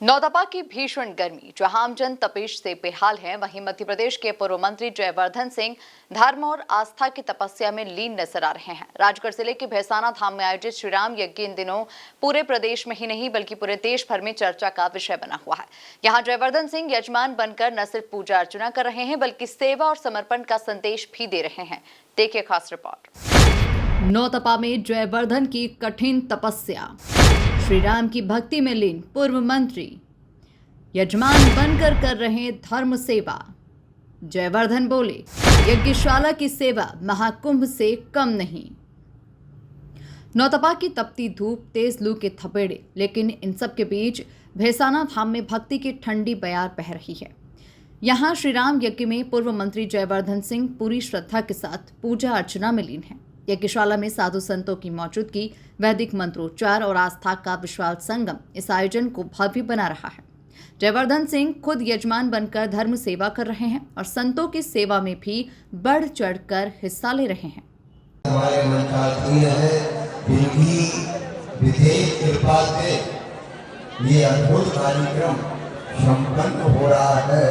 नौतपा की भीषण गर्मी, जहां आमजन तपेश से बेहाल है, वहीं मध्य प्रदेश के पूर्व मंत्री जयवर्धन सिंह धर्म और आस्था की तपस्या में लीन नजर आ रहे हैं। राजगढ़ जिले के भैसाना धाम में आयोजित श्री राम यज्ञ इन दिनों पूरे प्रदेश में ही नहीं बल्कि पूरे देश भर में चर्चा का विषय बना हुआ है। यहाँ जयवर्धन सिंह यजमान बनकर न सिर्फ पूजा अर्चना कर रहे हैं बल्कि सेवा और समर्पण का संदेश भी दे रहे हैं। देखिए खास रिपोर्ट। नौतपा में जयवर्धन की कठिन तपस्या। श्री राम की भक्ति में लीन पूर्व मंत्री यजमान बनकर कर रहे धर्म सेवा। जयवर्धन बोले, यज्ञशाला की सेवा महाकुंभ से कम नहीं। नौतपा की तपती धूप, तेज लू के थपेड़े, लेकिन इन सब के बीच भैसाना धाम में भक्ति की ठंडी बयार बह रही है। यहाँ श्री राम यज्ञ में पूर्व मंत्री जयवर्धन सिंह पूरी श्रद्धा के साथ पूजा अर्चना में लीन है। यज्ञशाला में साधु संतों की मौजूदगी, वैदिक मंत्रोच्चार और आस्था का विशाल संगम इस आयोजन को भव्य बना रहा है। जयवर्धन सिंह खुद यजमान बनकर धर्म सेवा कर रहे हैं और संतों की सेवा में भी बढ़ चढ़कर हिस्सा ले रहे हैं। हमारे मन का धन्य है, विधि विधेय कृपा से ये अद्भुत कार्यक्रम संपन्न हो रहा है।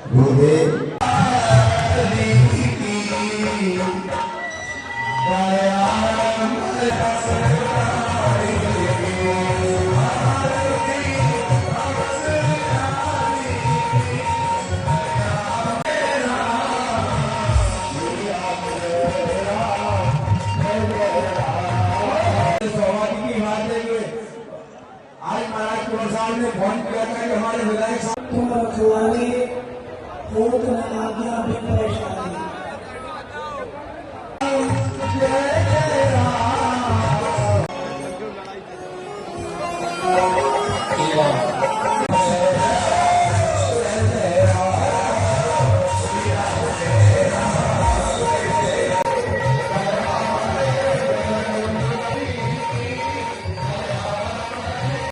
गुरुदेव आज महाराज कुमार ने फोन किया था कि हमारे विधायक तुम रखवाले भूत न आज्ञा भी परेशानी।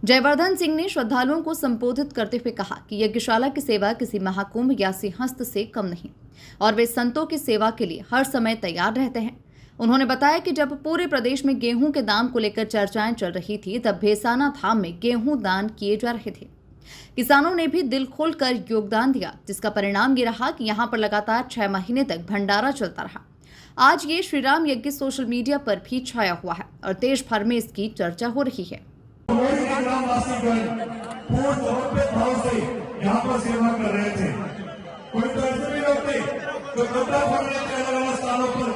जयवर्धन सिंह ने श्रद्धालुओं को संबोधित करते हुए कहा कि यज्ञशाला की सेवा किसी महाकुंभ या सिंहस्थ से कम नहीं और वे संतों की सेवा के लिए हर समय तैयार रहते हैं। उन्होंने बताया कि जब पूरे प्रदेश में गेहूं के दाम को लेकर चर्चाएं चल रही थी, तब भैसाना धाम में गेहूं दान किए जा रहे थे। किसानों ने भी दिल खोलकर योगदान दिया, जिसका परिणाम ये रहा कि यहाँ पर लगातार 6 महीने तक भंडारा चलता रहा। आज ये श्री राम यज्ञ सोशल मीडिया पर भी छाया हुआ है और देश भर में इसकी चर्चा हो रही है। पूर्ण समर्पित भाव से यहाँ पर सेवा कर रहे थे। कोई तो ऐसे भी लोग थे जो कपड़ा फोड़ रहे थे अलग अलग स्थानों पर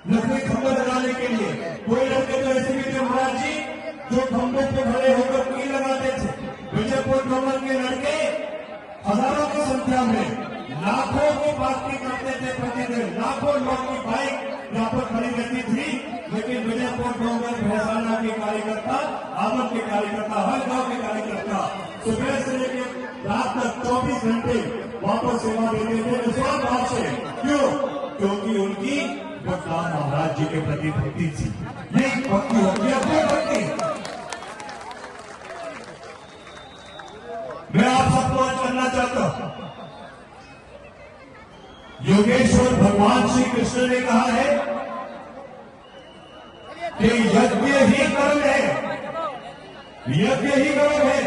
नकली खंभे लगाने के लिए। कोई लड़के तो ऐसे भी थे महाराज जी जो खंभों पे खड़े होकर कील लगाते थे। विजयपुर नंबर के लड़के हजारों की संख्या में लाखों की बात करते थे प्रतिदिन। लाखों लोग की बाइक यहाँ पर खड़ी रहती थी, लेकिन विजयपुर डोंगर भैसाना के कार्यकर्ता, आमद के कार्यकर्ता, हर गांव के कार्यकर्ता सुबह से लेकर रात तक 24 घंटे वहां पर सेवा देते थे निस्वार्थ भाव से। क्यों? क्योंकि उनकी भगवान महाराज जी के प्रति भक्ति थी। यही भक्ति होती है, अपनी भक्ति। मैं आप सबको आज करना चाहता हूं, योगेश्वर भगवान श्री कृष्ण ने कहा है कि यज्ञ ही कर्म है, यज्ञ ही कर्म है।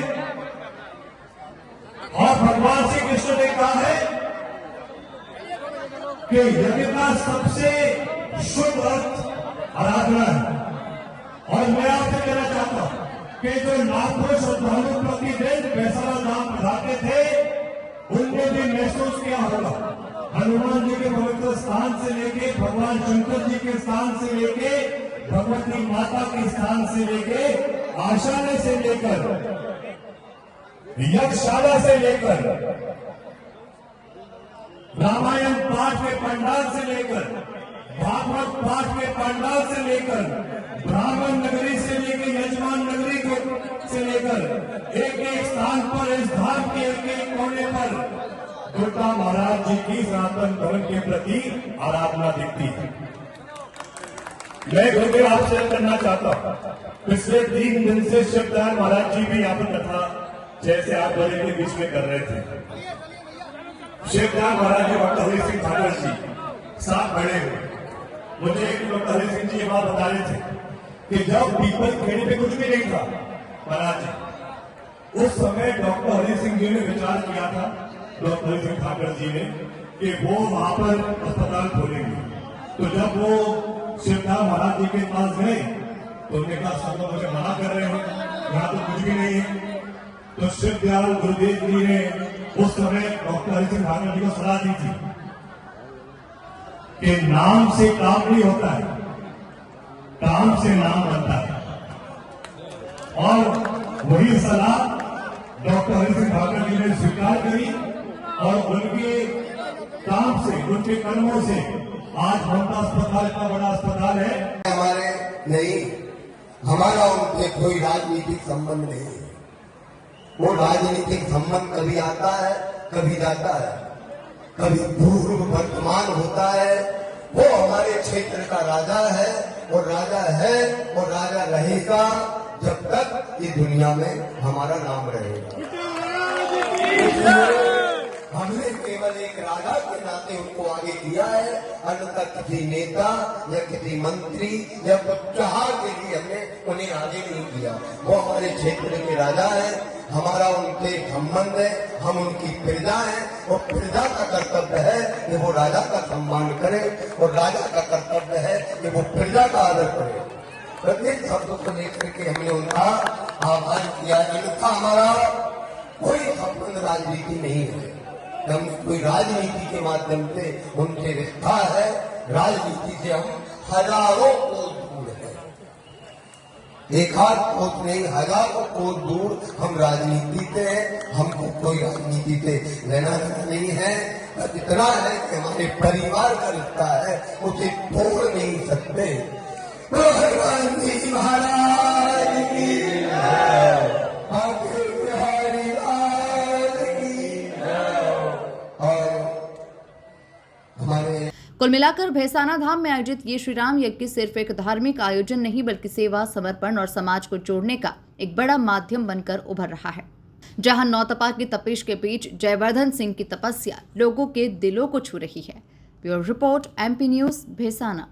और भगवान श्री कृष्ण ने कहा है कि यज्ञ का सबसे शुभ अर्थ आराधना है। और मैं आपसे कहना चाहता हूं कि जो लाखों श्रद्धालु प्रतिदिन भैसाना धाम पधारते थे, उनने भी महसूस किया होगा हनुमान जी के पवित्र स्थान से लेके, भगवान शंकर जी के स्थान से लेके, भगवती माता के स्थान से लेके, आशालय से लेकर, यज्ञशाला से लेकर, रामायण पाठ के पंडाल से लेकर, भागवत पाठ के पंडाल से लेकर, ब्राह्मण नगरी से लेकर यजमान नगरी से लेकर एक एक स्थान पर इस धाम के एक एक कोने पर दुर्गा महाराज जी की सनातन धर्म के प्रति आराधना दिखती है। मैं गुरुदेव आपसे करना चाहता हूं, पिछले 3 दिन से शिवदयाल महाराज जी भी यहाँ पर कथा जैसे आप बड़े के बीच में कर रहे थे। शिवदयाल महाराज जी डॉक्टर हरि सिंह ठाकुर जी साथ खड़े हुए। मुझे एक डॉक्टर हरि सिंह जी ये बात बता रहे थे कि जब पीपल खेड़ी पे कुछ भी नहीं था महाराज जी, उस समय डॉक्टर हरि सिंह जी ने विचार किया था, डॉक्टर हरि सिंह ठाकर जी ने, कि वो वहां पर अस्पताल खोलेंगे। तो जब वो शिवधाम महाराज जी के पास गए तो उन्होंने कहा सब लोग मुझे मना कर रहे हैं, यहाँ तो कुछ भी नहीं है। तो शिवदयाल गुरुदेव जी ने उस समय डॉक्टर हरि सिंह ठाकर जी को सलाह दी थी कि नाम से काम नहीं होता है, काम से नाम बनता है। और वही सलाह डॉक्टर हरि सिंह ठाकर जी ने स्वीकार करी और उनके काम से, उनके कर्मों से आज ममता अस्पताल का बड़ा अस्पताल है। हमारे नहीं, हमारा उनसे कोई राजनीतिक संबंध नहीं है। वो राजनीतिक संबंध कभी आता है, कभी जाता है, कभी पूर्व वर्तमान होता है। वो हमारे क्षेत्र का राजा है और राजा है और राजा रहेगा जब तक ये दुनिया में हमारा नाम रहेगा। हमने केवल एक राजा के नाते उनको आगे किया है, अन्यथा किसी नेता या किसी मंत्री या उपचार के लिए हमने उन्हें आगे नहीं किया। वो हमारे क्षेत्र के राजा है, हमारा उनसे संबंध है, हम उनकी प्रजा है और प्रजा का कर्तव्य है कि वो राजा का सम्मान करे और राजा का कर्तव्य है कि वो प्रजा का आदर करे। प्रत्येक शब्द को लेकर के हमने उनका आह्वान किया। इनका हमारा कोई संबंध राजनीति नहीं है, हम कोई राजनीति के माध्यम से उनसे रिश्ता है। राजनीति से हम हजारों कोस दूर है, एक आध कोस नहीं, हजारों कोस दूर हम राजनीति से हैं। हमको कोई राजनीति से लेना नहीं है। बस इतना है कि हमारे परिवार का रिश्ता है, उसे तोड़ नहीं सकते। तो भगवान जी महाराज की कुल मिलाकर भैसाना धाम में आयोजित ये श्री राम यज्ञ सिर्फ एक धार्मिक आयोजन नहीं बल्कि सेवा, समर्पण और समाज को जोड़ने का एक बड़ा माध्यम बनकर उभर रहा है। जहां नौतपा की तपिश के बीच जयवर्धन सिंह की तपस्या लोगों के दिलों को छू रही है। Bureau report, MP news, Bhaisana.